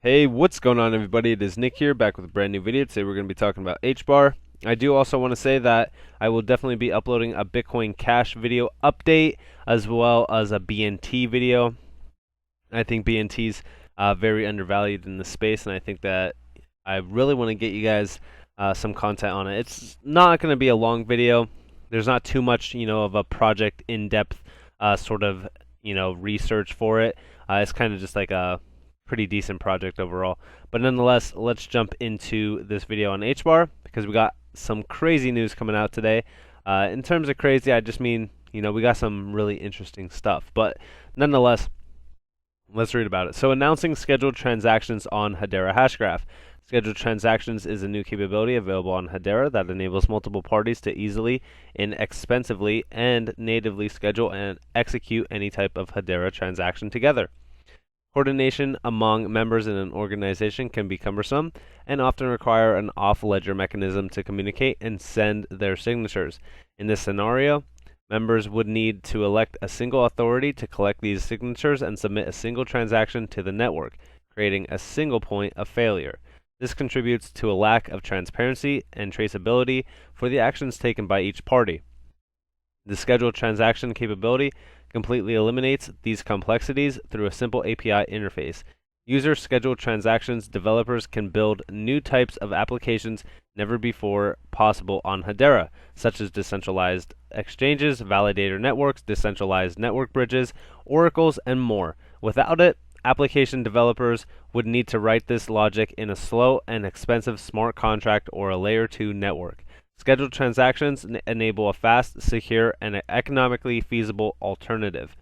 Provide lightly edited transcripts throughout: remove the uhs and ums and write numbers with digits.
Hey, what's going on, everybody? It is Nick here, back with a brand new video. Today we're going to be talking about HBAR. I do also want to say that I will definitely be uploading a Bitcoin Cash video update as well as a BNT video. I think BNT's very undervalued in the space, and I think that I really want to get you guys some content on it. It's not going to be a long video. There's not too much, of a project in-depth sort of, research for it. It's kind of just like a pretty decent project overall. But nonetheless, let's jump into this video on HBAR because we got some crazy news coming out today. In terms of crazy, I just mean, we got some really interesting stuff. But nonetheless, let's read about it. So, announcing scheduled transactions on Hedera Hashgraph. Scheduled transactions is a new capability available on Hedera that enables multiple parties to easily, inexpensively, and natively schedule and execute any type of Hedera transaction together. Coordination among members in an organization can be cumbersome and often require an off-ledger mechanism to communicate and send their signatures. In this scenario, members would need to elect a single authority to collect these signatures and submit a single transaction to the network, creating a single point of failure. This contributes to a lack of transparency and traceability for the actions taken by each party. The scheduled transaction capability completely eliminates these complexities through a simple API interface. User scheduled transactions developers can build new types of applications never before possible on Hedera, such as decentralized exchanges, validator networks, decentralized network bridges, oracles, and more. Without it, application developers would need to write this logic in a slow and expensive smart contract or a layer 2 network. Scheduled transactions enable a fast, secure, and economically feasible alternative.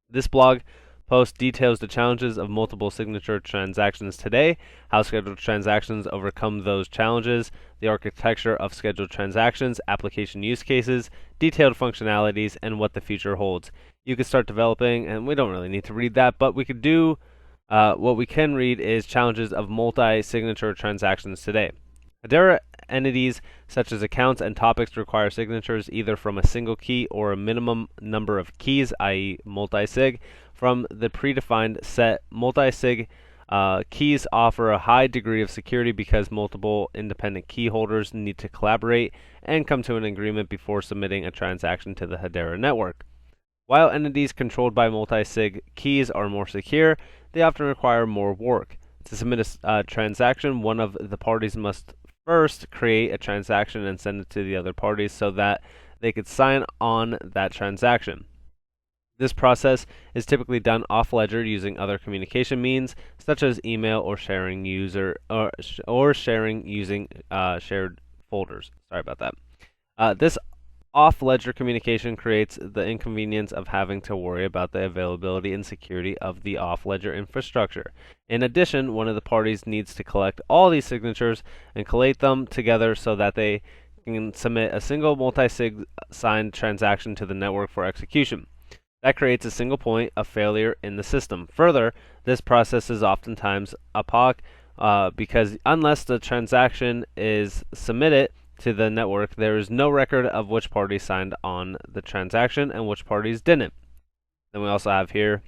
This blog post details the challenges of multiple signature transactions today, how scheduled transactions overcome those challenges, the architecture of scheduled transactions, application use cases, detailed functionalities, and what the future holds. You could start developing, and we don't really need to read that, but we could do what we can read is challenges of multi-signature transactions today. Hedera entities such as accounts and topics require signatures either from a single key or a minimum number of keys, i.e. multisig, from the predefined set. Multisig keys offer a high degree of security because multiple independent key holders need to collaborate and come to an agreement before submitting a transaction to the Hedera network. While entities controlled by multisig keys are more secure, they often require more work. To submit a transaction, one of the parties must first create a transaction and send it to the other parties so that they could sign on that transaction. This process is typically done off-ledger using other communication means such as email or sharing sharing using shared folders. Sorry about that. This off-ledger communication creates the inconvenience of having to worry about the availability and security of the off-ledger infrastructure. In addition, one of the parties needs to collect all these signatures and collate them together so that they can submit a single multi-sig signed transaction to the network for execution. That creates a single point of failure in the system. Further, this process is oftentimes opaque because unless the transaction is submitted to the network, there is no record of which party signed on the transaction and which parties didn't. Then we also have here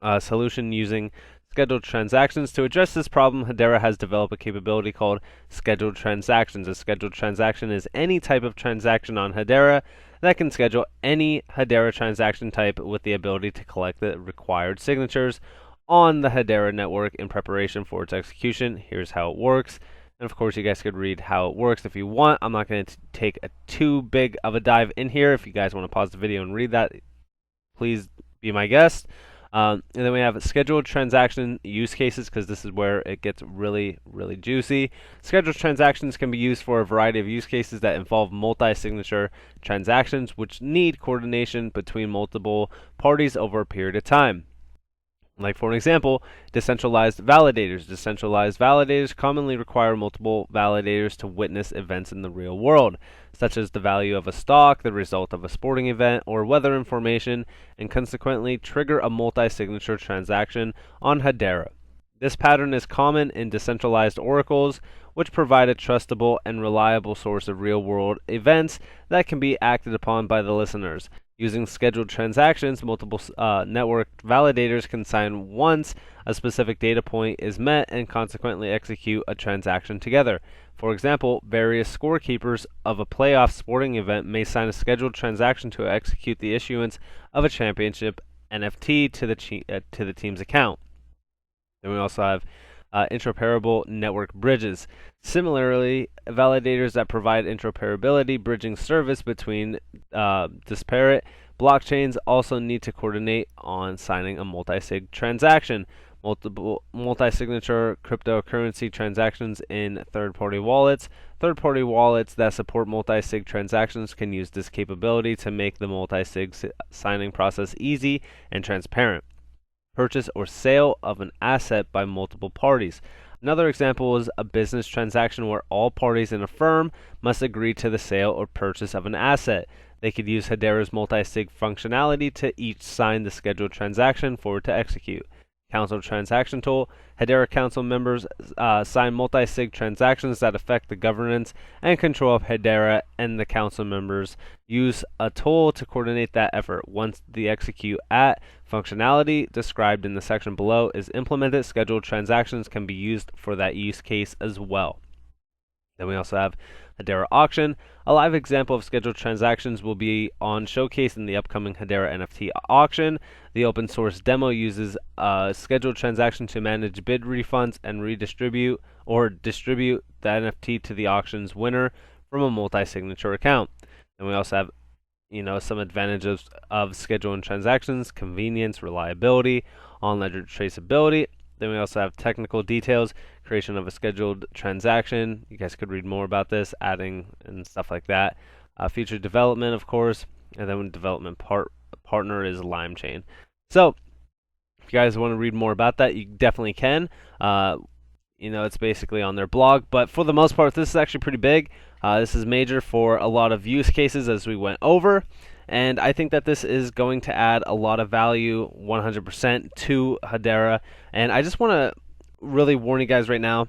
a solution using scheduled transactions. To address this problem, Hedera has developed a capability called scheduled transactions. A scheduled transaction is any type of transaction on Hedera that can schedule any Hedera transaction type with the ability to collect the required signatures on the Hedera network in preparation for its execution. Here's how it works. And of course, you guys could read how it works if you want. I'm not going to take too big of a dive in here. If you guys want to pause the video and read that, please be my guest. And then we have scheduled transaction use cases because this is where it gets really, really juicy. Scheduled transactions can be used for a variety of use cases that involve multi-signature transactions which need coordination between multiple parties over a period of time. Like, for an example, decentralized validators. Decentralized validators commonly require multiple validators to witness events in the real world, such as the value of a stock, the result of a sporting event, or weather information, and consequently trigger a multi-signature transaction on Hedera. This pattern is common in decentralized oracles, which provide a trustable and reliable source of real-world events that can be acted upon by the listeners. Using scheduled transactions, multiple network validators can sign once a specific data point is met and consequently execute a transaction together. For example, various scorekeepers of a playoff sporting event may sign a scheduled transaction to execute the issuance of a championship NFT to the team's account. Then we also have interoperable network bridges. Similarly, validators that provide interoperability bridging service between disparate blockchains also need to coordinate on signing a multisig transaction. Multiple multi-signature cryptocurrency transactions in third-party wallets. Third-party wallets that support multi-sig transactions can use this capability to make the multi-sig signing process easy and transparent. Purchase or sale of an asset by multiple parties. Another example is a business transaction where all parties in a firm must agree to the sale or purchase of an asset. They could use Hedera's multi-sig functionality to each sign the scheduled transaction for it to execute. Council Transaction Tool. Hedera Council members sign multi-sig transactions that affect the governance and control of Hedera, and the council members use a tool to coordinate that effort. Once the execute at functionality described in the section below is implemented, scheduled transactions can be used for that use case as well. Then we also have Hedera Auction. A live example of scheduled transactions will be on showcase in the upcoming Hedera NFT auction. The open source demo uses a scheduled transaction to manage bid refunds and redistribute or distribute the NFT to the auction's winner from a multi-signature account. And we also have some advantages of scheduling transactions: convenience, reliability, on-ledger traceability. Then we also have technical details, creation of a scheduled transaction. You guys could read more about this, adding and stuff like that. Feature development, of course, and then development partner is LimeChain. So, if you guys want to read more about that, you definitely can. It's basically on their blog, but for the most part, this is actually pretty big. This is major for a lot of use cases as we went over. And I think that this is going to add a lot of value 100% to Hedera. And I just want to really warn you guys right now,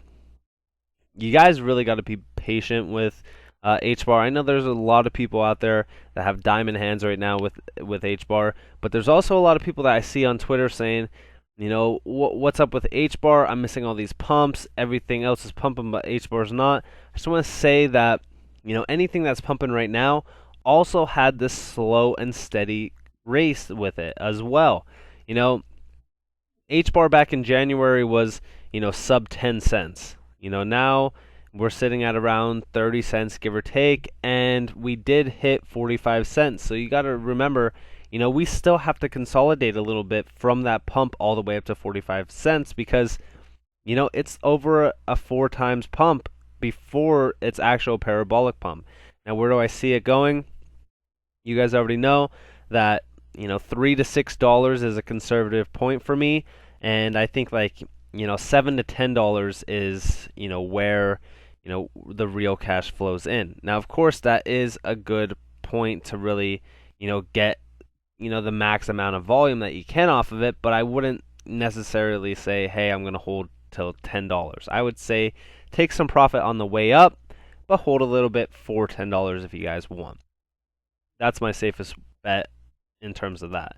you guys really got to be patient with HBAR. I know there's a lot of people out there that have diamond hands right now with HBAR, but there's also a lot of people that I see on Twitter saying, what's up with HBAR? I'm missing all these pumps. Everything else is pumping, but HBAR's not. I just want to say that, anything that's pumping right now also had this slow and steady race with it as well. HBAR back in January was, sub 10 cents. Now we're sitting at around 30 cents, give or take, and we did hit 45 cents. So you got to remember, we still have to consolidate a little bit from that pump all the way up to 45 cents because, it's over a 4 times pump before its actual parabolic pump. Now, where do I see it going? You guys already know that, $3 to $6 is a conservative point for me, and I think $7 to $10 is, where, the real cash flows in. Now, of course, that is a good point to really, get, the max amount of volume that you can off of it, but I wouldn't necessarily say, hey, I'm going to hold till $10. I would say take some profit on the way up, but hold a little bit for $10 if you guys want. That's my safest bet in terms of that.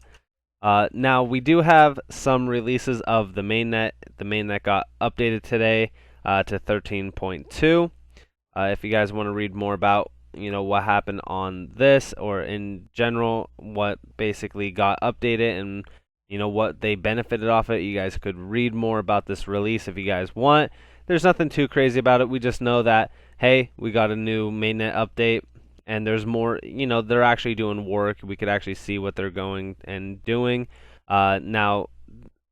Now, we do have some releases of the mainnet. The mainnet got updated today to 13.2. If you guys want to read more about what happened on this, or in general what basically got updated and what they benefited off it, you guys could read more about this release if you guys want. There's nothing too crazy about it. We just know that, hey, we got a new mainnet update, and there's more, they're actually doing work. We could actually see what they're going and doing. Now,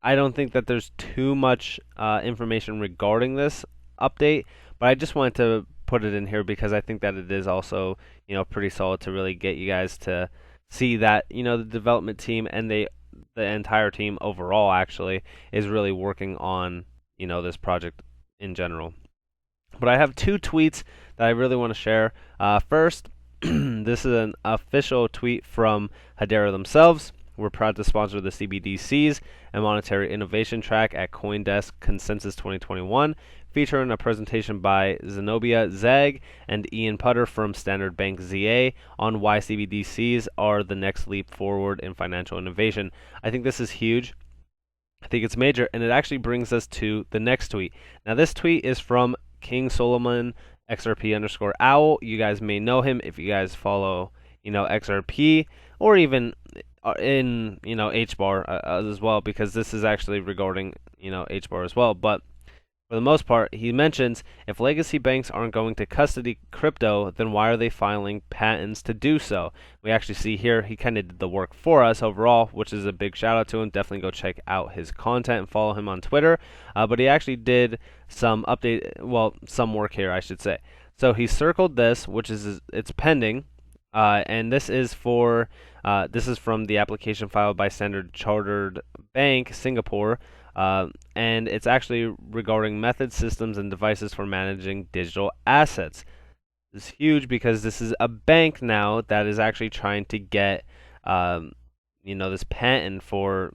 I don't think that there's too much information regarding this update, but I just wanted to put it in here because I think that it is also, pretty solid to really get you guys to see that, the development team and the entire team overall actually is really working on, this project in general. But I have 2 tweets that I really want to share. First, this is an official tweet from Hedera themselves. we're proud to sponsor the CBDCs and Monetary Innovation Track at CoinDesk Consensus 2021, featuring a presentation by Zenobia Zeg and Ian Putter from Standard Bank ZA on why CBDCs are the next leap forward in financial innovation. I think this is huge. I think it's major, and it actually brings us to the next tweet. Now, this tweet is from King Solomon XRP_owl. You guys may know him if you guys follow, XRP, or even in, HBAR as well, because this is actually regarding, HBAR as well. But for the most part, he mentions if legacy banks aren't going to custody crypto, then why are they filing patents to do so? We actually see here he kind of did the work for us overall, which is a big shout out to him. Definitely go check out his content and follow him on Twitter. But he actually did some some work here, I should say. So he circled this, which is it's pending, and this is from the application filed by Standard Chartered Bank Singapore. And it's actually regarding methods, systems, and devices for managing digital assets. This is huge because this is a bank now that is actually trying to get, this patent for,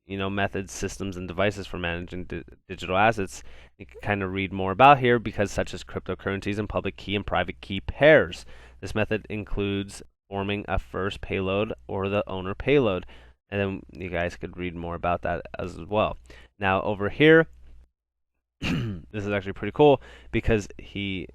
methods, systems, and devices for managing digital assets. You can kind of read more about here because such as cryptocurrencies and public key and private key pairs. This method includes forming a first payload or the owner payload. And then you guys could read more about that as well. Now over here, this is actually pretty cool because he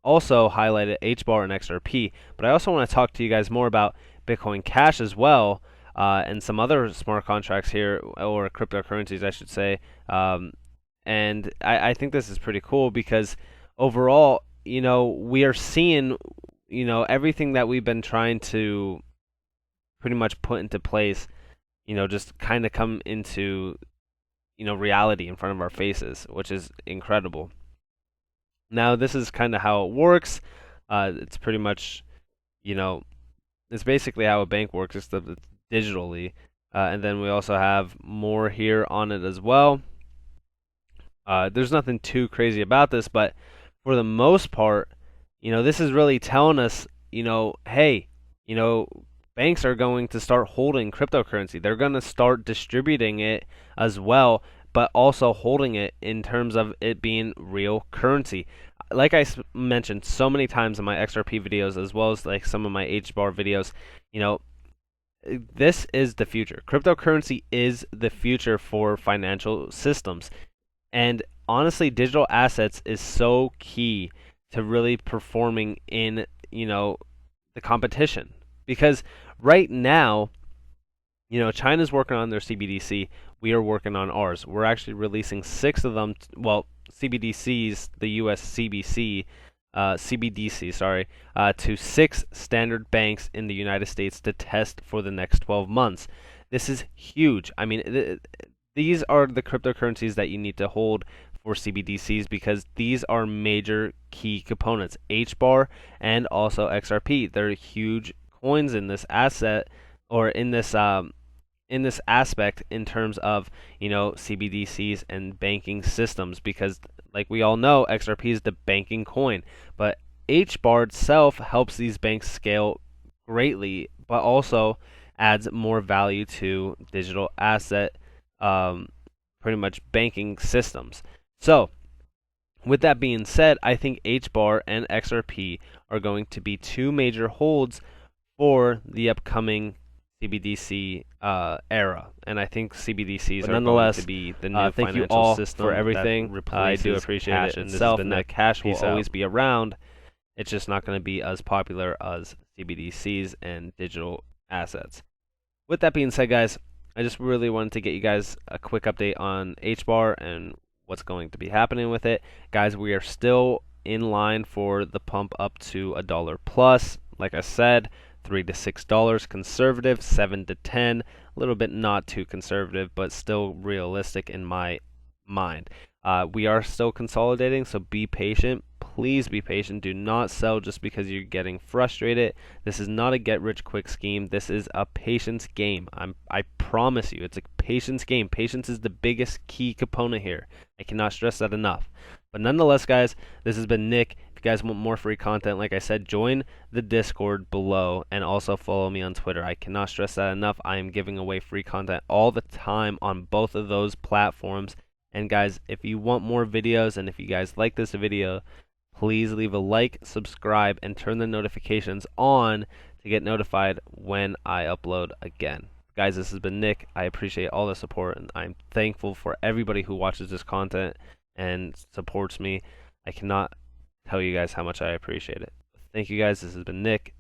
also highlighted HBAR and XRP. But I also want to talk to you guys more about Bitcoin Cash as well, and some other smart contracts here, or cryptocurrencies, I should say. And I think this is pretty cool because overall, we are seeing, everything that we've been trying to pretty much put into place, just kind of come into, reality in front of our faces, which is incredible. Now, this is kind of how it works. It's pretty much, it's basically how a bank works, just digitally. And then we also have more here on it as well. There's nothing too crazy about this, but for the most part, this is really telling us, hey, banks are going to start holding cryptocurrency. They're going to start distributing it as well, but also holding it in terms of it being real currency. Like I mentioned so many times in my XRP videos, as well as like some of my HBAR videos, this is the future. Cryptocurrency is the future for financial systems. And honestly, digital assets is so key to really performing in, the competition. Because right now, China's working on their CBDC. We are working on ours. We're actually releasing 6 of them. CBDCs, the US CBDC, to 6 standard banks in the United States to test for the next 12 months. This is huge. I mean, these are the cryptocurrencies that you need to hold for CBDCs because these are major key components, HBAR and also XRP. They're huge coins in this asset, or in this aspect in terms of CBDCs and banking systems, because like we all know, XRP is the banking coin, but HBAR itself helps these banks scale greatly, but also adds more value to digital asset, pretty much banking systems. So with that being said, I think HBAR and XRP are going to be 2 major holds for the upcoming CBDC era, and I think CBDCs are going to be the new financial system for everything. I do appreciate it itself, and that cash will always be around. It's just not going to be as popular as CBDCs and digital assets. With that being said, guys, I just really wanted to get you guys a quick update on HBAR and what's going to be happening with it. Guys, we are still in line for the pump up to $1 plus. Like I said, $3 to $6 conservative, 7 to 10, a little bit not too conservative, but still realistic in my mind. We are still consolidating, so be patient. Please be patient. Do not sell just because you're getting frustrated. This is not a get-rich-quick scheme. This is a patience game. I promise you, it's a patience game. Patience is the biggest key component here. I cannot stress that enough. But nonetheless, guys, this has been Nick. If you guys want more free content, like I said, join the Discord below and also follow me on Twitter. I cannot stress that enough. I am giving away free content all the time on both of those platforms. And guys, if you want more videos and if you guys like this video, please leave a like, subscribe, and turn the notifications on to get notified when I upload again. Guys, this has been Nick. I appreciate all the support, and I'm thankful for everybody who watches this content and supports me. I cannot tell you guys how much I appreciate it. Thank you guys. This has been Nick.